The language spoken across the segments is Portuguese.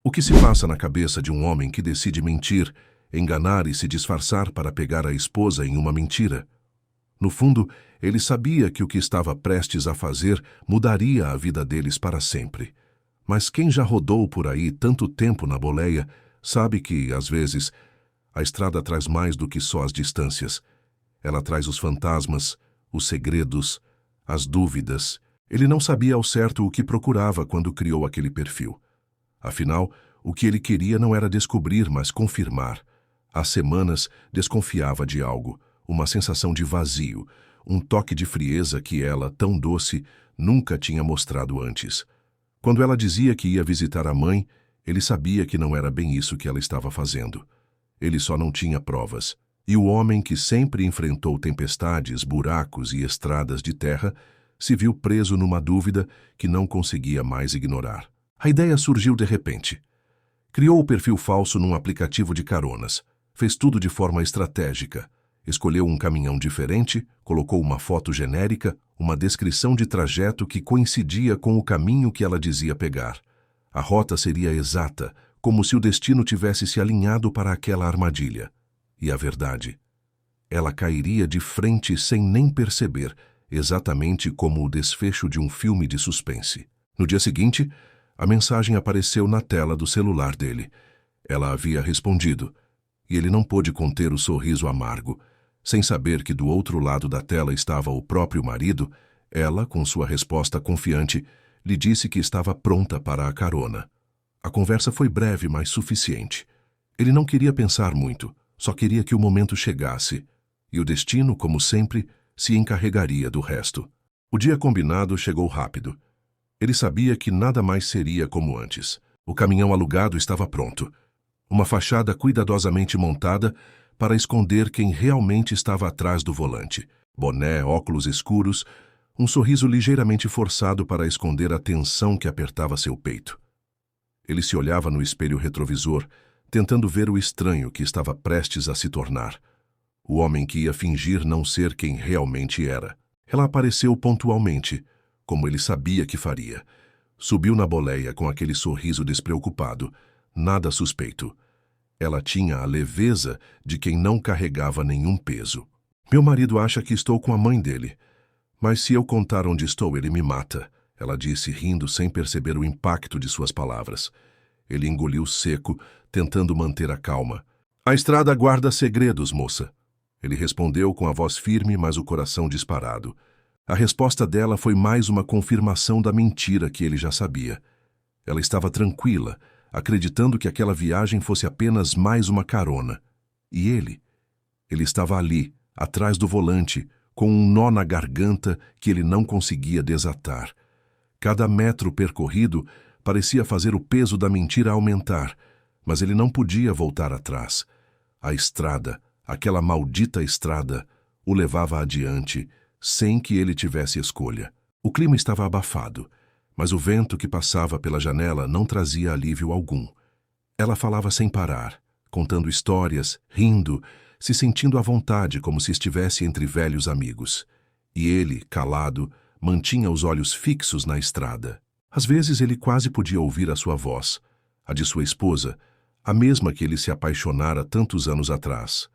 O que se passa na cabeça de um homem que decide mentir, enganar e se disfarçar para pegar a esposa em uma mentira? No fundo, ele sabia que o que estava prestes a fazer mudaria a vida deles para sempre. Mas quem já rodou por aí tanto tempo na boleia sabe que, às vezes, a estrada traz mais do que só as distâncias. Ela traz os fantasmas, os segredos, as dúvidas. Ele não sabia ao certo o que procurava quando criou aquele perfil. Afinal, o que ele queria não era descobrir, mas confirmar. Há semanas desconfiava de algo, uma sensação de vazio, um toque de frieza que ela, tão doce, nunca tinha mostrado antes. Quando ela dizia que ia visitar a mãe, ele sabia que não era bem isso que ela estava fazendo. Ele só não tinha provas. E o homem que sempre enfrentou tempestades, buracos e estradas de terra se viu preso numa dúvida que não conseguia mais ignorar. A ideia surgiu de repente. Criou o perfil falso num aplicativo de caronas. Fez tudo de forma estratégica. Escolheu um caminhão diferente, colocou uma foto genérica, uma descrição de trajeto que coincidia com o caminho que ela dizia pegar. A rota seria exata, como se o destino tivesse se alinhado para aquela armadilha. E a verdade? Ela cairia de frente sem nem perceber, exatamente como o desfecho de um filme de suspense. No dia seguinte, a mensagem apareceu na tela do celular dele. Ela havia respondido, e ele não pôde conter o sorriso amargo. Sem saber que do outro lado da tela estava o próprio marido, ela, com sua resposta confiante, lhe disse que estava pronta para a carona. A conversa foi breve, mas suficiente. Ele não queria pensar muito, só queria que o momento chegasse, e o destino, como sempre, se encarregaria do resto. O dia combinado chegou rápido. Ele sabia que nada mais seria como antes. O caminhão alugado estava pronto. Uma fachada cuidadosamente montada para esconder quem realmente estava atrás do volante. Boné, óculos escuros, um sorriso ligeiramente forçado para esconder a tensão que apertava seu peito. Ele se olhava no espelho retrovisor, tentando ver o estranho que estava prestes a se tornar. O homem que ia fingir não ser quem realmente era. Ela apareceu pontualmente, como ele sabia que faria. Subiu na boleia com aquele sorriso despreocupado, nada suspeito. Ela tinha a leveza de quem não carregava nenhum peso. Meu marido acha que estou com a mãe dele. Mas se eu contar onde estou, ele me mata, ela disse, rindo sem perceber o impacto de suas palavras. Ele engoliu seco, tentando manter a calma. A estrada guarda segredos, moça. Ele respondeu com a voz firme, mas o coração disparado. A resposta dela foi mais uma confirmação da mentira que ele já sabia. Ela estava tranquila, acreditando que aquela viagem fosse apenas mais uma carona. E ele? Ele estava ali, atrás do volante, com um nó na garganta que ele não conseguia desatar. Cada metro percorrido parecia fazer o peso da mentira aumentar, mas ele não podia voltar atrás. A estrada, aquela maldita estrada, o levava adiante, sem que ele tivesse escolha. O clima estava abafado, mas o vento que passava pela janela não trazia alívio algum. Ela falava sem parar, contando histórias, rindo, se sentindo à vontade como se estivesse entre velhos amigos. E ele, calado, mantinha os olhos fixos na estrada. Às vezes ele quase podia ouvir a sua voz, a de sua esposa, a mesma que ele se apaixonara tantos anos atrás.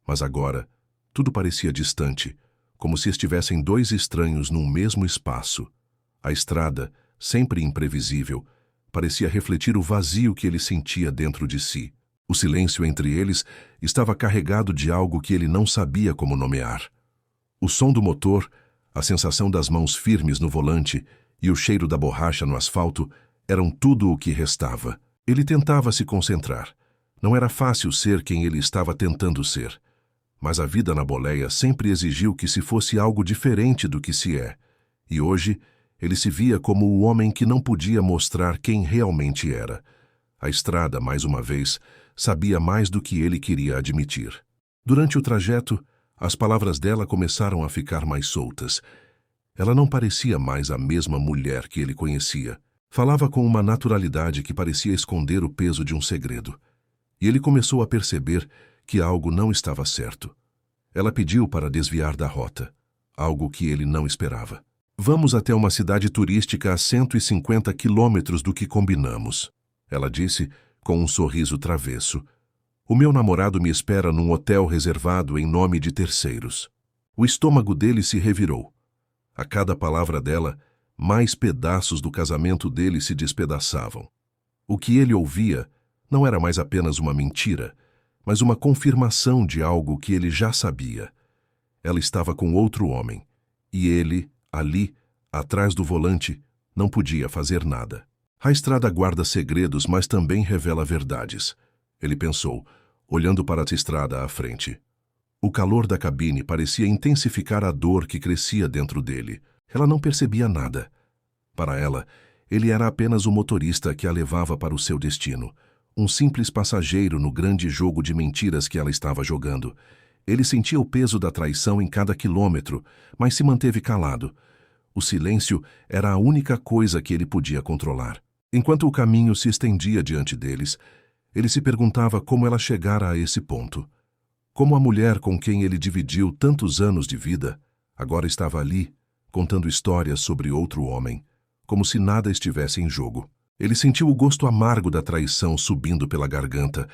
Mas agora, tudo parecia distante, como se estivessem dois estranhos num mesmo espaço. A estrada, sempre imprevisível, parecia refletir o vazio que ele sentia dentro de si. O silêncio entre eles estava carregado de algo que ele não sabia como nomear. O som do motor, a sensação das mãos firmes no volante e o cheiro da borracha no asfalto eram tudo o que restava. Ele tentava se concentrar. Não era fácil ser quem ele estava tentando ser. Mas a vida na boleia sempre exigiu que se fosse algo diferente do que se é. E hoje, ele se via como o homem que não podia mostrar quem realmente era. A estrada, mais uma vez, sabia mais do que ele queria admitir. Durante o trajeto, as palavras dela começaram a ficar mais soltas. Ela não parecia mais a mesma mulher que ele conhecia. Falava com uma naturalidade que parecia esconder o peso de um segredo. E ele começou a perceber que algo não estava certo. Ela pediu para desviar da rota, algo que ele não esperava. Vamos até uma cidade turística a 150 quilômetros do que combinamos. ela disse, com um sorriso travesso. O meu namorado me espera num hotel reservado em nome de terceiros. O estômago dele se revirou. A cada palavra dela, mais pedaços do casamento dele se despedaçavam. O que ele ouvia não era mais apenas uma mentira, mas uma confirmação de algo que ele já sabia. Ela estava com outro homem, e ele, ali, atrás do volante, não podia fazer nada. A estrada guarda segredos, mas também revela verdades, ele pensou, olhando para a estrada à frente. O calor da cabine parecia intensificar a dor que crescia dentro dele. Ela não percebia nada. Para ela, ele era apenas o motorista que a levava para o seu destino, um simples passageiro no grande jogo de mentiras que ela estava jogando. Ele sentia o peso da traição em cada quilômetro, mas se manteve calado. O silêncio era a única coisa que ele podia controlar. Enquanto o caminho se estendia diante deles, ele se perguntava como ela chegara a esse ponto. Como a mulher com quem ele dividiu tantos anos de vida, agora estava ali, contando histórias sobre outro homem, como se nada estivesse em jogo. Ele sentiu o gosto amargo da traição subindo pela garganta,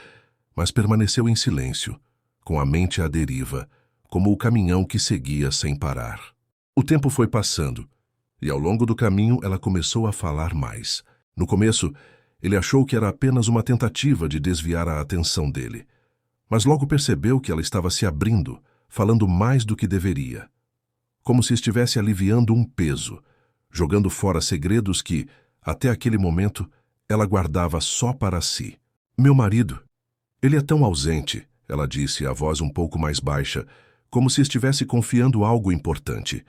mas permaneceu em silêncio, com a mente à deriva, como o caminhão que seguia sem parar. O tempo foi passando, e ao longo do caminho ela começou a falar mais. No começo, ele achou que era apenas uma tentativa de desviar a atenção dele, mas logo percebeu que ela estava se abrindo, falando mais do que deveria, como se estivesse aliviando um peso, jogando fora segredos que, até aquele momento, ela guardava só para si. Meu marido, ele é tão ausente, ela disse, a voz um pouco mais baixa, como se estivesse confiando algo importante.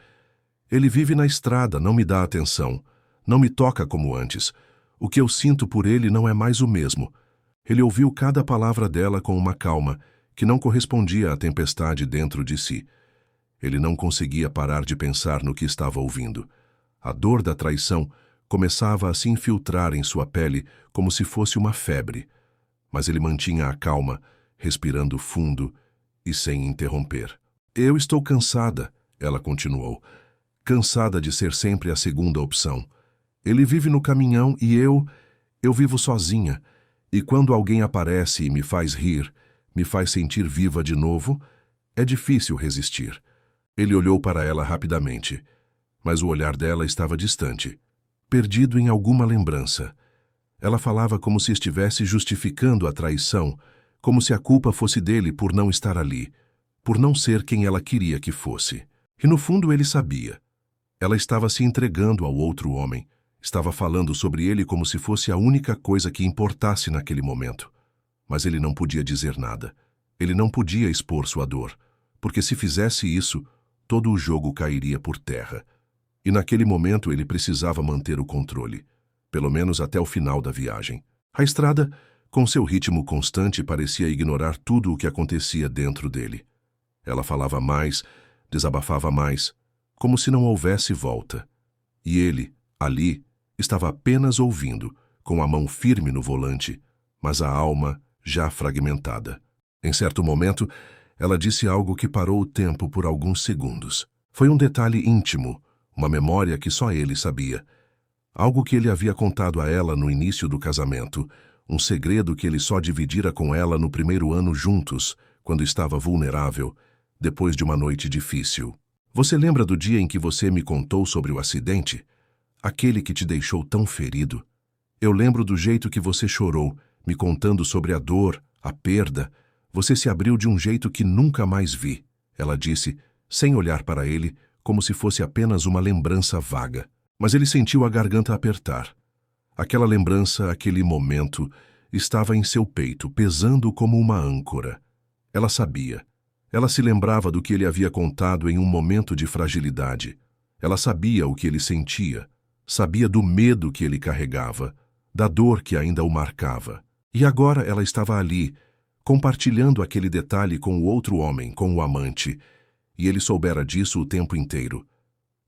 Ele vive na estrada, não me dá atenção, não me toca como antes. O que eu sinto por ele não é mais o mesmo. Ele ouviu cada palavra dela com uma calma que não correspondia à tempestade dentro de si. Ele não conseguia parar de pensar no que estava ouvindo. A dor da traição começava a se infiltrar em sua pele como se fosse uma febre, mas ele mantinha a calma, respirando fundo e sem interromper. Eu estou cansada, ela continuou, cansada de ser sempre a segunda opção. Ele vive no caminhão e eu vivo sozinha, e quando alguém aparece e me faz rir, me faz sentir viva de novo, é difícil resistir. Ele olhou para ela rapidamente, mas o olhar dela estava distante, perdido em alguma lembrança. Ela falava como se estivesse justificando a traição, como se a culpa fosse dele por não estar ali, por não ser quem ela queria que fosse. E no fundo ele sabia. Ela estava se entregando ao outro homem, estava falando sobre ele como se fosse a única coisa que importasse naquele momento. Mas ele não podia dizer nada. Ele não podia expor sua dor, porque se fizesse isso, todo o jogo cairia por terra. E naquele momento ele precisava manter o controle, pelo menos até o final da viagem. A estrada, com seu ritmo constante, parecia ignorar tudo o que acontecia dentro dele. Ela falava mais, desabafava mais, como se não houvesse volta. E ele, ali, estava apenas ouvindo, com a mão firme no volante, mas a alma já fragmentada. Em certo momento, ela disse algo que parou o tempo por alguns segundos. Foi um detalhe íntimo, uma memória que só ele sabia. Algo que ele havia contado a ela no início do casamento, um segredo que ele só dividira com ela no primeiro ano juntos, quando estava vulnerável, depois de uma noite difícil. Você lembra do dia em que você me contou sobre o acidente? Aquele que te deixou tão ferido? Eu lembro do jeito que você chorou, me contando sobre a dor, a perda. Você se abriu de um jeito que nunca mais vi, ela disse, sem olhar para ele, como se fosse apenas uma lembrança vaga. Mas ele sentiu a garganta apertar. Aquela lembrança, aquele momento, estava em seu peito, pesando como uma âncora. Ela sabia. Ela se lembrava do que ele havia contado em um momento de fragilidade. Ela sabia o que ele sentia, sabia do medo que ele carregava, da dor que ainda o marcava. E agora ela estava ali, compartilhando aquele detalhe com o outro homem, com o amante, e ele soubera disso o tempo inteiro.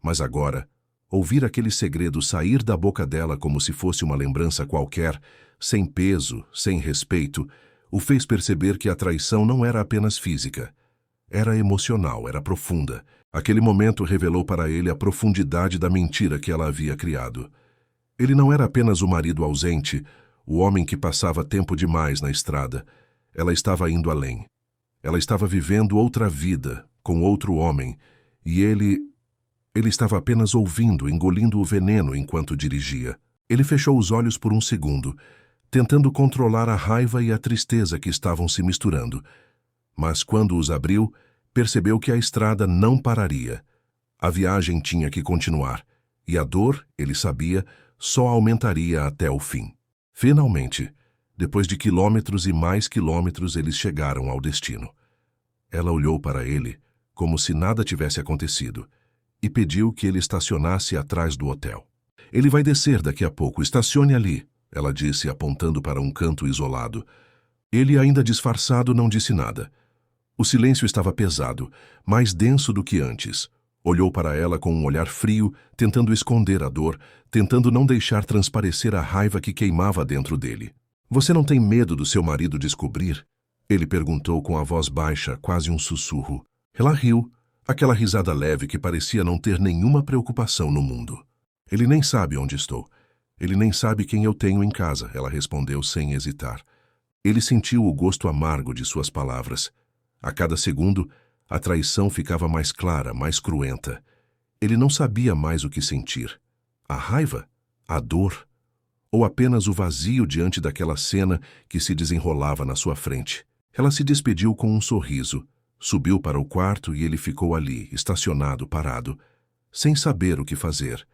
Mas agora, ouvir aquele segredo sair da boca dela como se fosse uma lembrança qualquer, sem peso, sem respeito, o fez perceber que a traição não era apenas física. Era emocional, era profunda. Aquele momento revelou para ele a profundidade da mentira que ela havia criado. Ele não era apenas o marido ausente, O homem que passava tempo demais na estrada. Ela estava indo além. Ela estava vivendo outra vida, com outro homem, e ele estava apenas ouvindo, engolindo o veneno enquanto dirigia. Ele fechou os olhos por um segundo, tentando controlar a raiva e a tristeza que estavam se misturando. Mas quando os abriu, percebeu que a estrada não pararia. A viagem tinha que continuar, e a dor, ele sabia, só aumentaria até o fim. Finalmente, depois de quilômetros e mais quilômetros, eles chegaram ao destino. Ela olhou para ele, como se nada tivesse acontecido, e pediu que ele estacionasse atrás do hotel. Ele vai descer daqui a pouco, estacione ali, ela disse, apontando para um canto isolado. Ele, ainda disfarçado, não disse nada. O silêncio estava pesado, mais denso do que antes. Olhou para ela com um olhar frio, tentando esconder a dor, tentando não deixar transparecer a raiva que queimava dentro dele. Você não tem medo do seu marido descobrir? Ele perguntou com a voz baixa, quase um sussurro. Ela riu, aquela risada leve que parecia não ter nenhuma preocupação no mundo. Ele nem sabe onde estou. Ele nem sabe quem eu tenho em casa, ela respondeu sem hesitar. Ele sentiu o gosto amargo de suas palavras. A cada segundo, a traição ficava mais clara, mais cruenta. Ele não sabia mais o que sentir. A raiva? A dor? Ou apenas o vazio diante daquela cena que se desenrolava na sua frente? Ela se despediu com um sorriso, subiu para o quarto e ele ficou ali, estacionado, parado, sem saber o que fazer.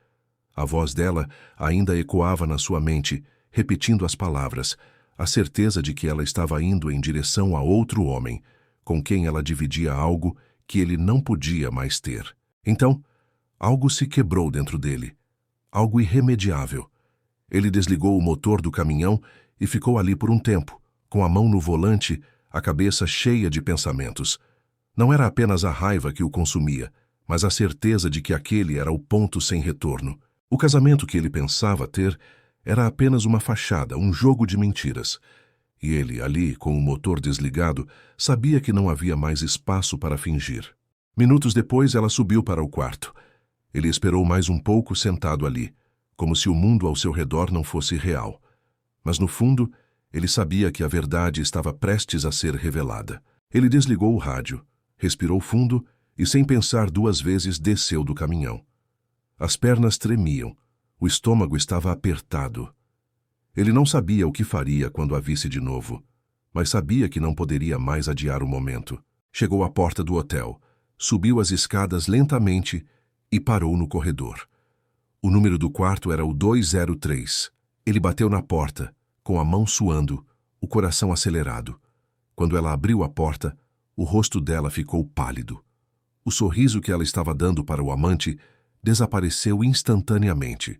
A voz dela ainda ecoava na sua mente, repetindo as palavras, a certeza de que ela estava indo em direção a outro homem, com quem ela dividia algo que ele não podia mais ter. Então, algo se quebrou dentro dele, algo irremediável. Ele desligou o motor do caminhão e ficou ali por um tempo, com a mão no volante, a cabeça cheia de pensamentos. Não era apenas a raiva que o consumia, mas a certeza de que aquele era o ponto sem retorno. O casamento que ele pensava ter era apenas uma fachada, um jogo de mentiras. E ele, ali, com o motor desligado, sabia que não havia mais espaço para fingir. Minutos depois, ela subiu para o quarto. Ele esperou mais um pouco sentado ali, como se o mundo ao seu redor não fosse real. Mas, no fundo, ele sabia que a verdade estava prestes a ser revelada. Ele desligou o rádio, respirou fundo e, sem pensar duas vezes, desceu do caminhão. As pernas tremiam, o estômago estava apertado. Ele não sabia o que faria quando a visse de novo, mas sabia que não poderia mais adiar o momento. Chegou à porta do hotel, subiu as escadas lentamente e parou no corredor. O número do quarto era o 203. Ele bateu na porta, com a mão suando, o coração acelerado. Quando ela abriu a porta, o rosto dela ficou pálido. O sorriso que ela estava dando para o amante desapareceu instantaneamente,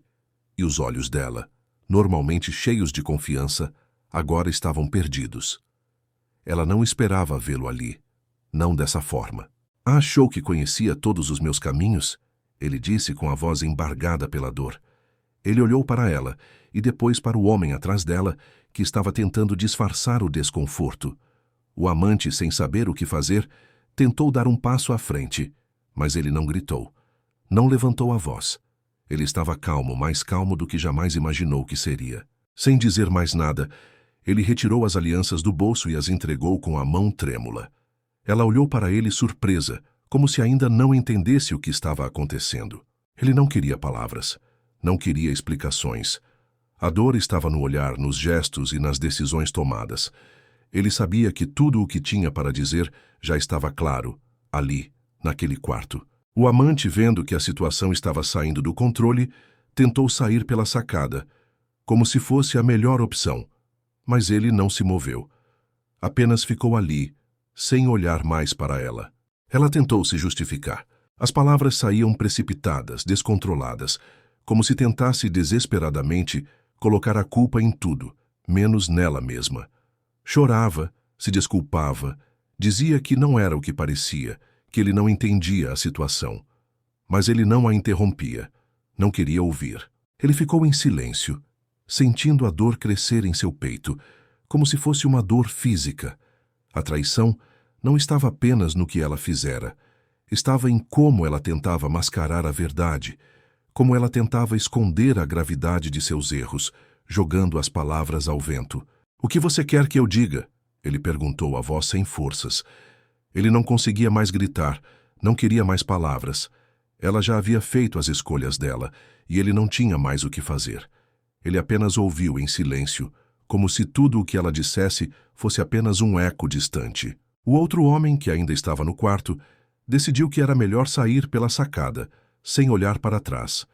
e os olhos dela, normalmente cheios de confiança, agora estavam perdidos. Ela não esperava vê-lo ali, não dessa forma. Achou que conhecia todos os meus caminhos? Ele disse com a voz embargada pela dor. Ele olhou para ela e depois para o homem atrás dela, que estava tentando disfarçar o desconforto. O amante, sem saber o que fazer, tentou dar um passo à frente, mas ele não gritou, não levantou a voz. Ele estava calmo, mais calmo do que jamais imaginou que seria. Sem dizer mais nada, ele retirou as alianças do bolso e as entregou com a mão trêmula. Ela olhou para ele surpresa, como se ainda não entendesse o que estava acontecendo. Ele não queria palavras, não queria explicações. A dor estava no olhar, nos gestos e nas decisões tomadas. Ele sabia que tudo o que tinha para dizer já estava claro, ali, naquele quarto. O amante, vendo que a situação estava saindo do controle, tentou sair pela sacada, como se fosse a melhor opção, mas ele não se moveu. Apenas ficou ali, sem olhar mais para ela. Ela tentou se justificar. As palavras saíam precipitadas, descontroladas, como se tentasse desesperadamente colocar a culpa em tudo, menos nela mesma. Chorava, se desculpava, dizia que não era o que parecia, que ele não entendia a situação. Mas ele não a interrompia, não queria ouvir. Ele ficou em silêncio, sentindo a dor crescer em seu peito, como se fosse uma dor física. A traição não estava apenas no que ela fizera, estava em como ela tentava mascarar a verdade, como ela tentava esconder a gravidade de seus erros, jogando as palavras ao vento. "O que você quer que eu diga?" Ele perguntou, a voz sem forças. Ele não conseguia mais gritar, não queria mais palavras. Ela já havia feito as escolhas dela, e ele não tinha mais o que fazer. Ele apenas ouviu em silêncio, como se tudo o que ela dissesse fosse apenas um eco distante. O outro homem, que ainda estava no quarto, decidiu que era melhor sair pela sacada, sem olhar para trás.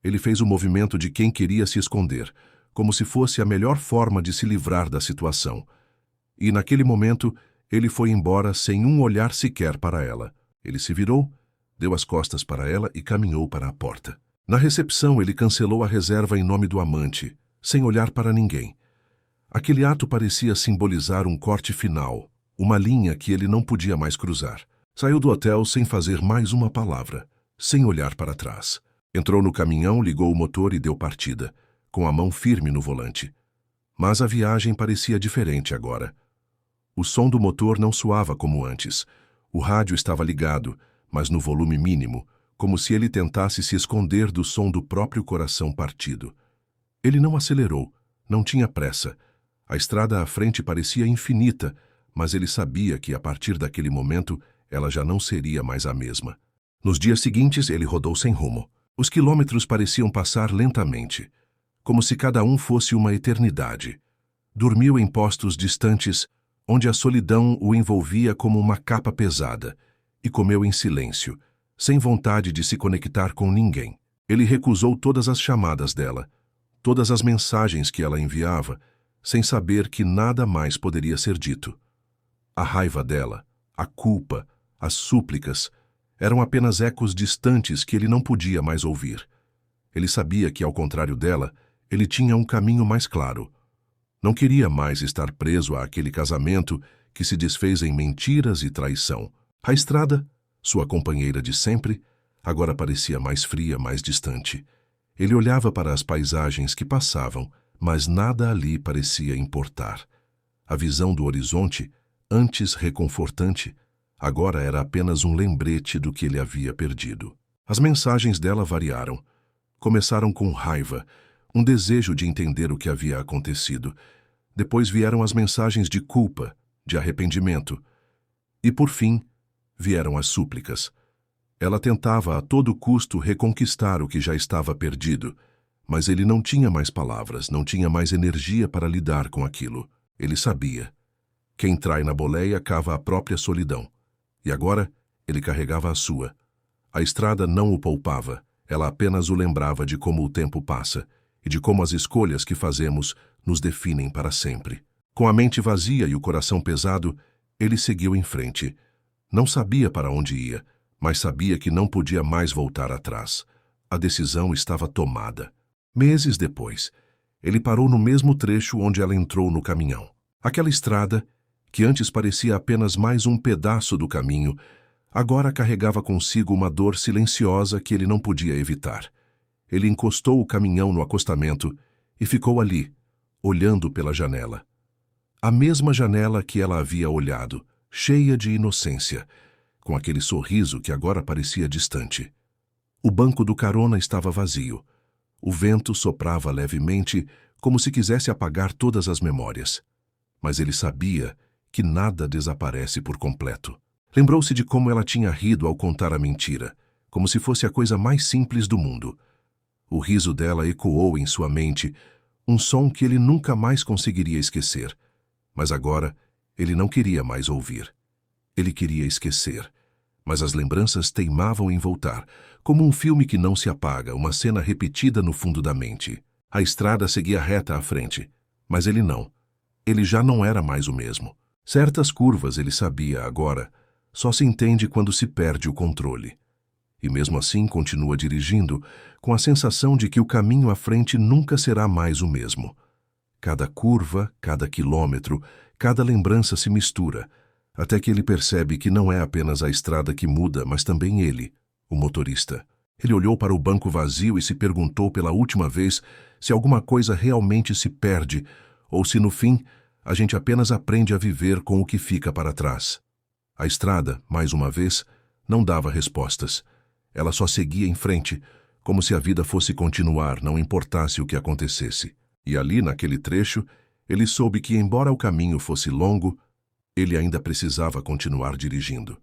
Ele fez o movimento de quem queria se esconder, como se fosse a melhor forma de se livrar da situação. E naquele momento, ele foi embora sem um olhar sequer para ela. Ele se virou, deu as costas para ela e caminhou para a porta. Na recepção, ele cancelou a reserva em nome do amante, sem olhar para ninguém. Aquele ato parecia simbolizar um corte final, uma linha que ele não podia mais cruzar. Saiu do hotel sem fazer mais uma palavra, sem olhar para trás. Entrou no caminhão, ligou o motor e deu partida, com a mão firme no volante. Mas a viagem parecia diferente agora. O som do motor não soava como antes. O rádio estava ligado, mas no volume mínimo, como se ele tentasse se esconder do som do próprio coração partido. Ele não acelerou, não tinha pressa. A estrada à frente parecia infinita, mas ele sabia que a partir daquele momento ela já não seria mais a mesma. Nos dias seguintes, ele rodou sem rumo. Os quilômetros pareciam passar lentamente, como se cada um fosse uma eternidade. Dormiu em postos distantes, onde a solidão o envolvia como uma capa pesada, e comeu em silêncio, sem vontade de se conectar com ninguém. Ele recusou todas as chamadas dela, todas as mensagens que ela enviava, sem saber que nada mais poderia ser dito. A raiva dela, a culpa, as súplicas, eram apenas ecos distantes que ele não podia mais ouvir. Ele sabia que, ao contrário dela, ele tinha um caminho mais claro. Não queria mais estar preso àquele casamento que se desfez em mentiras e traição. A estrada, sua companheira de sempre, agora parecia mais fria, mais distante. Ele olhava para as paisagens que passavam, mas nada ali parecia importar. A visão do horizonte, antes reconfortante, agora era apenas um lembrete do que ele havia perdido. As mensagens dela variaram. Começaram com raiva, um desejo de entender o que havia acontecido. Depois vieram as mensagens de culpa, de arrependimento. E, por fim, vieram as súplicas. Ela tentava a todo custo reconquistar o que já estava perdido, mas ele não tinha mais palavras, não tinha mais energia para lidar com aquilo. Ele sabia. Quem trai na boleia cava a própria solidão. E agora, ele carregava a sua. A estrada não o poupava, ela apenas o lembrava de como o tempo passa e de como as escolhas que fazemos nos definem para sempre. Com a mente vazia e o coração pesado, ele seguiu em frente. Não sabia para onde ia, mas sabia que não podia mais voltar atrás. A decisão estava tomada. Meses depois, ele parou no mesmo trecho onde ela entrou no caminhão. Aquela estrada, que antes parecia apenas mais um pedaço do caminho, agora carregava consigo uma dor silenciosa que ele não podia evitar. Ele encostou o caminhão no acostamento e ficou ali, olhando pela janela. A mesma janela que ela havia olhado, cheia de inocência, com aquele sorriso que agora parecia distante. O banco do carona estava vazio. O vento soprava levemente, como se quisesse apagar todas as memórias. Mas ele sabia que nada desaparece por completo. Lembrou-se de como ela tinha rido ao contar a mentira, como se fosse a coisa mais simples do mundo. O riso dela ecoou em sua mente, um som que ele nunca mais conseguiria esquecer. Mas agora, ele não queria mais ouvir. Ele queria esquecer. Mas as lembranças teimavam em voltar, como um filme que não se apaga, uma cena repetida no fundo da mente. A estrada seguia reta à frente, mas ele não. Ele já não era mais o mesmo. Certas curvas, ele sabia agora, só se entende quando se perde o controle. E mesmo assim continua dirigindo, com a sensação de que o caminho à frente nunca será mais o mesmo. Cada curva, cada quilômetro, cada lembrança se mistura, até que ele percebe que não é apenas a estrada que muda, mas também ele, o motorista. Ele olhou para o banco vazio e se perguntou pela última vez se alguma coisa realmente se perde, ou se no fim a gente apenas aprende a viver com o que fica para trás. A estrada, mais uma vez, não dava respostas. Ela só seguia em frente, como se a vida fosse continuar, não importasse o que acontecesse. E ali, naquele trecho, ele soube que, embora o caminho fosse longo, ele ainda precisava continuar dirigindo.